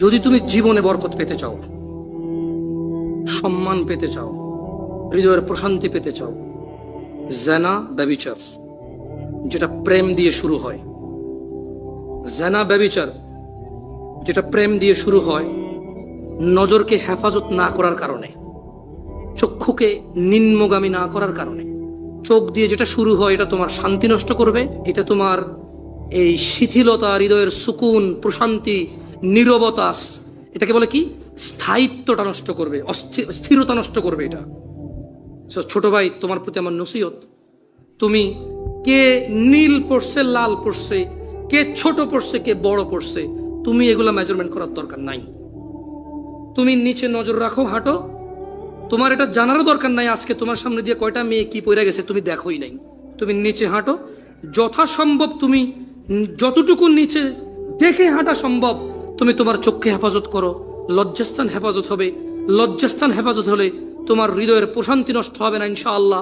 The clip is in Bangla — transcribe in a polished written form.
যদি তুমি জীবনে বরকত পেতে চাও, সম্মান পেতে চাও, হৃদয়ের প্রশান্তি পেতে চাও, জেনা ব্যভিচার যেটা প্রেম দিয়ে শুরু হয়, জেনা ব্যভিচার যেটা প্রেম দিয়ে শুরু হয়, নজরকে হেফাজত না করার কারণে, চক্ষুকে নিম্নগামী না করার কারণে, চোখ দিয়ে যেটা শুরু হয় এটা তোমার শান্তি নষ্ট করবে, এটা তোমার এই শিথিলতা, হৃদয়ের সুকুন, প্রশান্তি, নীরবতা, এটাকে বলে কি স্থায়িত্বটা নষ্ট করবে, স্থিরতা নষ্ট করবে এটা। ছোট ভাই, তোমার প্রতি আমার নসিহত, তুমি কে নীল পড়ছে, লাল পড়ছে, কে ছোট পড়ছে, কে বড় পড়ছে, তুমি এগুলা মেজারমেন্ট করার দরকার নাই। তুমি নিচে নজর রাখো, হাঁটো, তোমার এটা জানারও দরকার নাই আজকে তোমার সামনে দিয়ে কয়টা মেয়ে কি পড়ে গেছে তুমি দেখোই নাই। তুমি নিচে হাঁটো, যথাসম্ভব তুমি যতটুকু নিচে দেখে হাঁটা সম্ভব তুমি তোমার চোখকে হেফাজত করো। লজ্জাস্থান হেফাজত হবে, লজ্জাস্থান হেফাজত হলে তোমার হৃদয়ের প্রশান্তি নষ্ট হবে না ইনশাআল্লাহ।